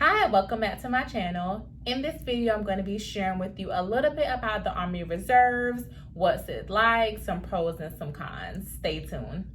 Hi, welcome back to my channel. In this video, I'm going to be sharing with you a little bit about the Army Reserves, what's it like, some pros and some cons. Stay tuned.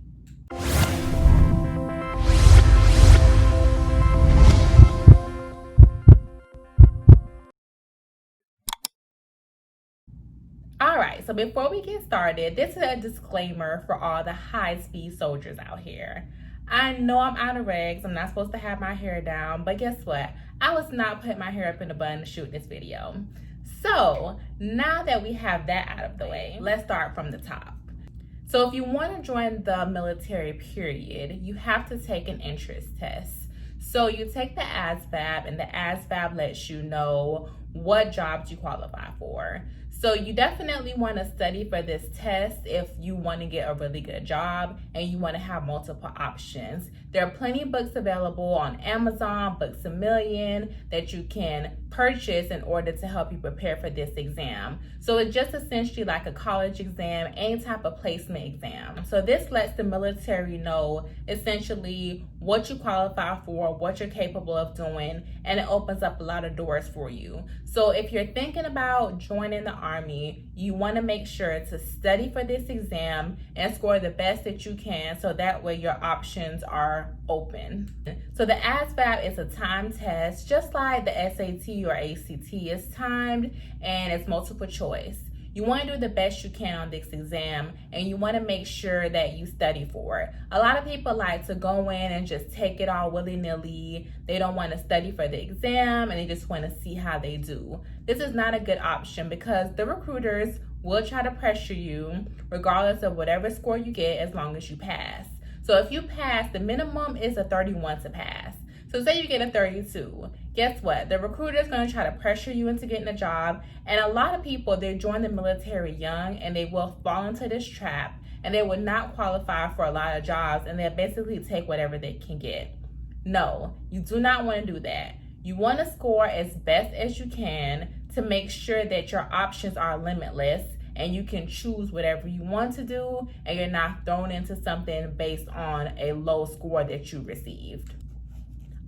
Alright, so before we get started, this is a disclaimer for all the high-speed soldiers out here. I know I'm out of regs, I'm not supposed to have my hair down, but guess what? I was not putting my hair up in a bun to shoot this video. So, now that we have that out of the way, let's start from the top. So if you want to join the military period, you have to take an entrance test. So you take the ASVAB, and the ASVAB lets you know what jobs you qualify for. So you definitely want to study for this test if you want to get a really good job and you want to have multiple options. There are plenty of books available on Amazon, Books A Million, that you can purchase in order to help you prepare for this exam. So it's just essentially like a college exam, any type of placement exam. So this lets the military know essentially what you qualify for, what you're capable of doing, and it opens up a lot of doors for you. So if you're thinking about joining the Army, you want to make sure to study for this exam and score the best that you can, so that way your options are open. So the ASVAB is a timed test, just like the SAT or ACT is timed, and it's multiple choice. You want to do the best you can on this exam, and you want to make sure that you study for it. A lot of people like to go in and just take it all willy-nilly. They don't want to study for the exam, and they just want to see how they do. This is not a good option because the recruiters will try to pressure you regardless of whatever score you get, as long as you pass. So if you pass, the minimum is a 31 to pass. So say you get a 32, guess what? The recruiter is going to try to pressure you into getting a job. And a lot of people, they join the military young and they will fall into this trap, and they will not qualify for a lot of jobs, and they'll basically take whatever they can get. No, you do not want to do that. You want to score as best as you can to make sure that your options are limitless and you can choose whatever you want to do, and you're not thrown into something based on a low score that you received.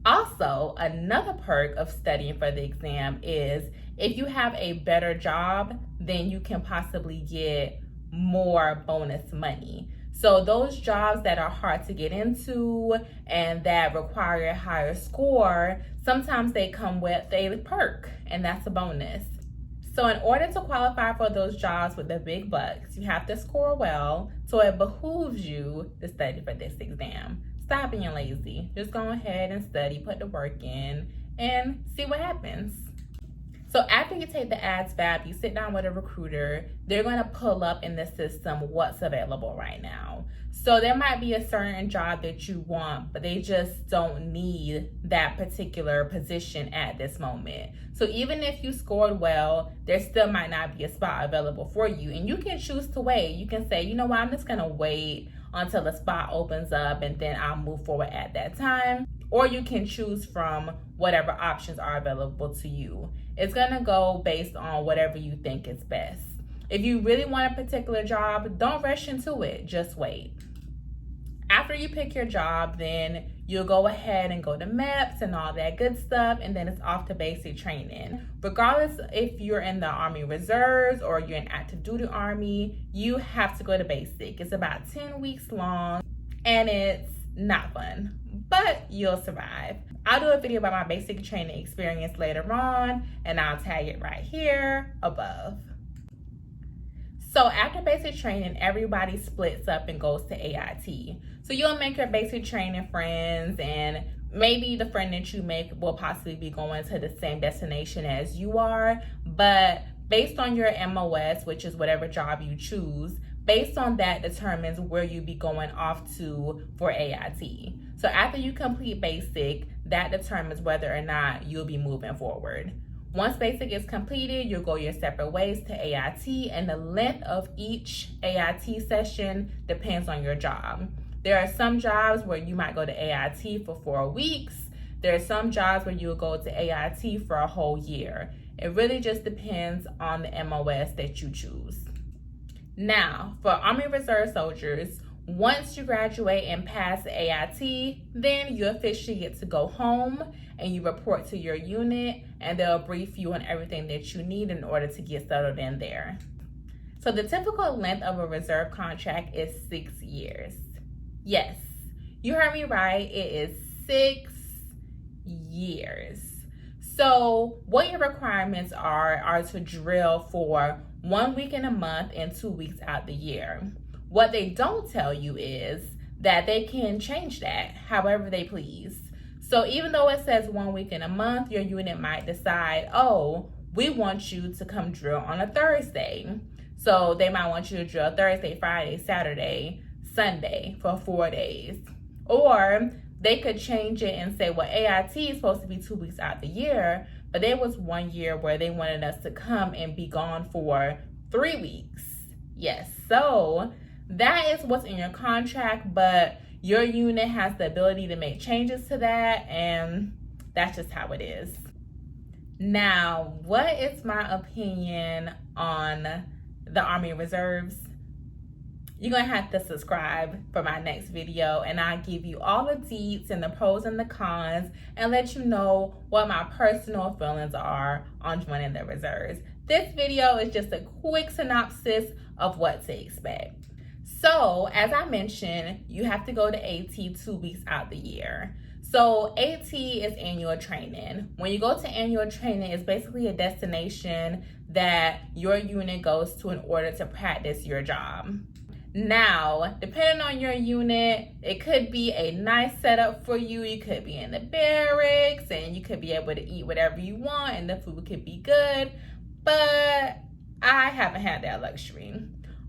Also, another perk of studying for the exam is if you have a better job, then you can possibly get more bonus money. So those jobs that are hard to get into and that require a higher score, sometimes they come with a perk, and that's a bonus. So in order to qualify for those jobs with the big bucks, you have to score well, so it behooves you to study for this exam. Stop being lazy. Just go ahead and study, put the work in, and see what happens. So after you take the ASVAB, you sit down with a recruiter. They're going to pull up in the system what's available right now. So there might be a certain job that you want, but they just don't need that particular position at this moment. So even if you scored well, there still might not be a spot available for you. And you can choose to wait. You can say, you know what, I'm just going to wait until a spot opens up and then I'll move forward at that time. Or you can choose from whatever options are available to you. It's gonna go based on whatever you think is best. If you really want a particular job, don't rush into it, just wait. After you pick your job, then you'll go ahead and go to MEPS and all that good stuff, and then it's off to basic training. Regardless if you're in the Army Reserves or you're in active duty Army, you have to go to basic. It's about 10 weeks long, and it's not fun, but you'll survive. I'll do a video about my basic training experience later on, and I'll tag it right here above. So after basic training, everybody splits up and goes to AIT. So you'll make your basic training friends, and maybe the friend that you make will possibly be going to the same destination as you are. But based on your MOS, which is whatever job you choose, based on that determines where you'll be going off to for AIT. So after you complete basic, that determines whether or not you'll be moving forward. Once basic is completed, you'll go your separate ways to AIT, and the length of each AIT session depends on your job. There are some jobs where you might go to AIT for 4 weeks. There are some jobs where you'll go to AIT for a whole year. It really just depends on the MOS that you choose. Now, for Army Reserve soldiers, Once you graduate and pass the AIT, then you officially get to go home and you report to your unit, and they'll brief you on everything that you need in order to get settled in there. So the typical length of a reserve contract is 6 years. Yes, you heard me right, it is 6 years. So what your requirements are to drill for 1 week in a month and 2 weeks out the year. What they don't tell you is that they can change that however they please. So even though it says 1 week in a month, your unit might decide, oh, we want you to come drill on a Thursday. So they might want you to drill Thursday, Friday, Saturday, Sunday for 4 days. Or they could change it and say, well, AIT is supposed to be 2 weeks out the year, but there was 1 year where they wanted us to come and be gone for 3 weeks. Yes, so that is what's in your contract, but your unit has the ability to make changes to that, and that's just how it is. Now, what is my opinion on the Army Reserves? You're going to have to subscribe for my next video, and I'll give you all the deets and the pros and the cons and let you know what my personal feelings are on joining the reserves. This video is just a quick synopsis of what to expect. So, as I mentioned, you have to go to AT 2 weeks out the year. So, AT is annual training. When you go to annual training, it's basically a destination that your unit goes to in order to practice your job. Now, depending on your unit, it could be a nice setup for you. You could be in the barracks and you could be able to eat whatever you want and the food could be good, but I haven't had that luxury.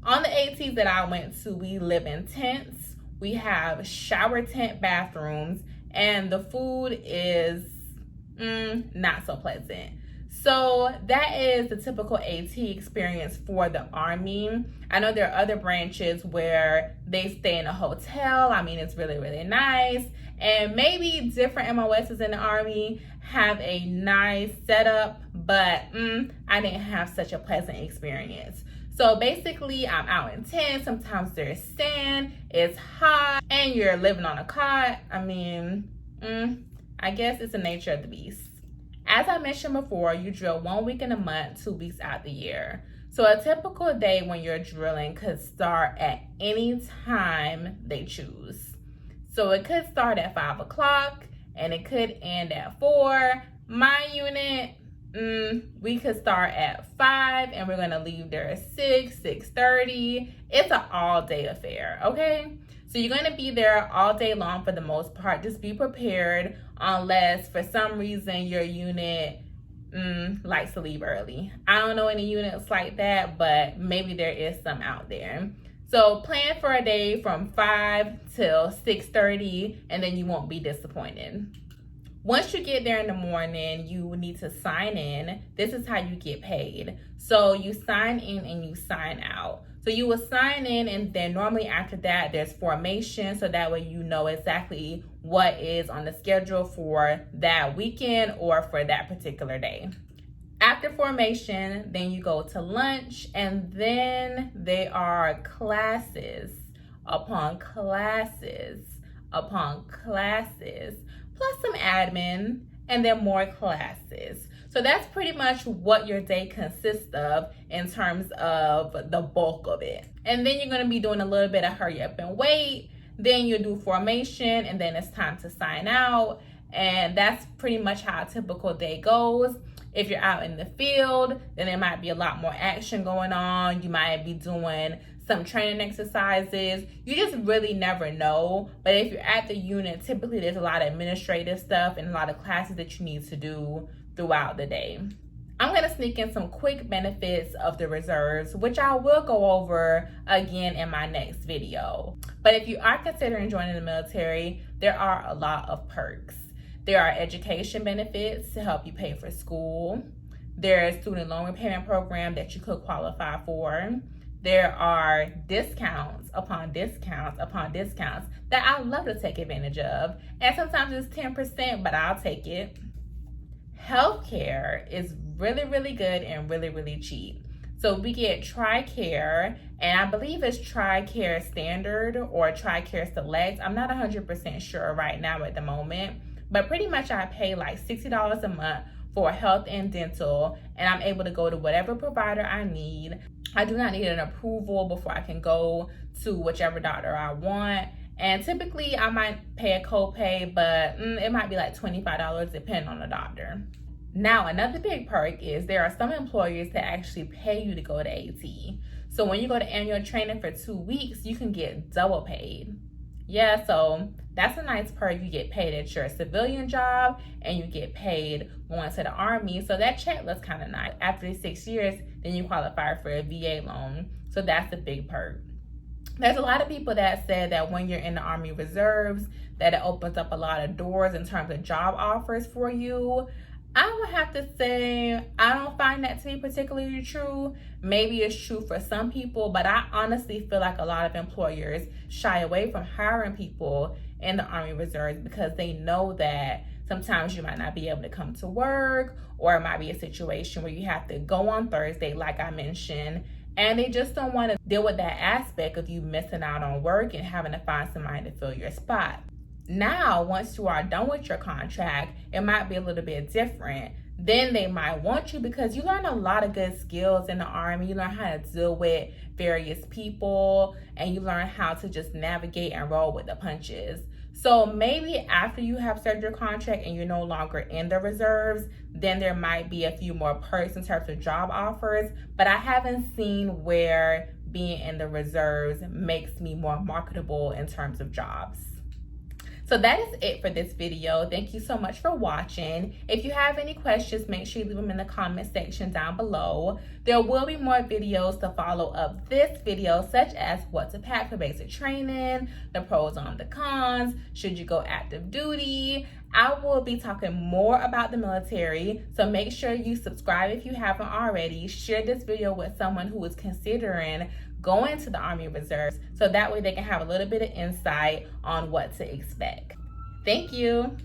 On the ATs that I went to, we live in tents. We have shower tent bathrooms, and the food is not so pleasant. So that is the typical AT experience for the Army. I know there are other branches where they stay in a hotel. I mean, it's really, really nice. And maybe different MOSs in the Army have a nice setup, but I didn't have such a pleasant experience. So basically, I'm out in tents. Sometimes there's sand, it's hot, and you're living on a cot. I mean, I guess it's the nature of the beast. As I mentioned before, you drill 1 week in a month, 2 weeks out the year. So a typical day when you're drilling could start at any time they choose. So it could start at 5 o'clock and it could end at 4. My unit, we could start at 5 and we're gonna leave there at 6, 6:30. It's an all-day affair, okay? So you're gonna be there all day long for the most part. Just be prepared unless for some reason your unit likes to leave early. I don't know any units like that, but maybe there is some out there. So plan for a day from 5 till 6:30 and then you won't be disappointed. Once you get there in the morning, you need to sign in. This is how you get paid. So you sign in and you sign out. So you will sign in, and then normally after that, there's formation. So that way you know exactly what is on the schedule for that weekend or for that particular day. After formation, then you go to lunch, and then there are classes upon classes upon classes, plus some admin, and then more classes. So that's pretty much what your day consists of in terms of the bulk of it. And then you're gonna be doing a little bit of hurry up and wait. Then you do formation, and then it's time to sign out. And that's pretty much how a typical day goes. If you're out in the field, then there might be a lot more action going on. You might be doing some training exercises. You just really never know. But if you're at the unit, typically there's a lot of administrative stuff and a lot of classes that you need to do throughout the day. I'm gonna sneak in some quick benefits of the reserves, which I will go over again in my next video. But if you are considering joining the military, there are a lot of perks. There are education benefits to help you pay for school. There's a student loan repayment program that you could qualify for. There are discounts upon discounts upon discounts that I love to take advantage of. And sometimes it's 10%, but I'll take it. Healthcare is really, really good and really, really cheap. So we get TRICARE, and I believe it's TRICARE Standard or TRICARE Select. I'm not 100% sure right now at the moment, but pretty much I pay like $60 a month for health and dental, and I'm able to go to whatever provider I need. I do not need an approval before I can go to whichever doctor I want. And typically I might pay a copay, but it might be like $25 depending on the doctor. Now, another big perk is there are some employers that actually pay you to go to AT. So when you go to annual training for 2 weeks, you can get double paid. Yeah, so that's a nice perk. You get paid at your civilian job and you get paid going to the Army. So that check looks kind of nice. After 6 years, then you qualify for a VA loan. So that's a big perk. There's a lot of people that said that when you're in the Army Reserves, that it opens up a lot of doors in terms of job offers for you. I would have to say I don't find that to be particularly true. Maybe it's true for some people, but I honestly feel like a lot of employers shy away from hiring people in the Army Reserves because they know that sometimes you might not be able to come to work, or it might be a situation where you have to go on Thursday, like I mentioned, and they just don't want to deal with that aspect of you missing out on work and having to find somebody to fill your spot. Now, once you are done with your contract, it might be a little bit different. Then they might want you because you learn a lot of good skills in the Army. You learn how to deal with various people, and you learn how to just navigate and roll with the punches. So maybe after you have served your contract and you're no longer in the reserves, then there might be a few more perks in terms of job offers. But I haven't seen where being in the reserves makes me more marketable in terms of jobs. So that is it for this video. Thank you so much for watching. If you have any questions, make sure you leave them in the comment section down below. There will be more videos to follow up this video, such as what to pack for basic training, the pros and the cons, should you go active duty. I will be talking more about the military, so make sure you subscribe if you haven't already. Share this video with someone who is considering going to the Army Reserves, so that way they can have a little bit of insight on what to expect. Thank you.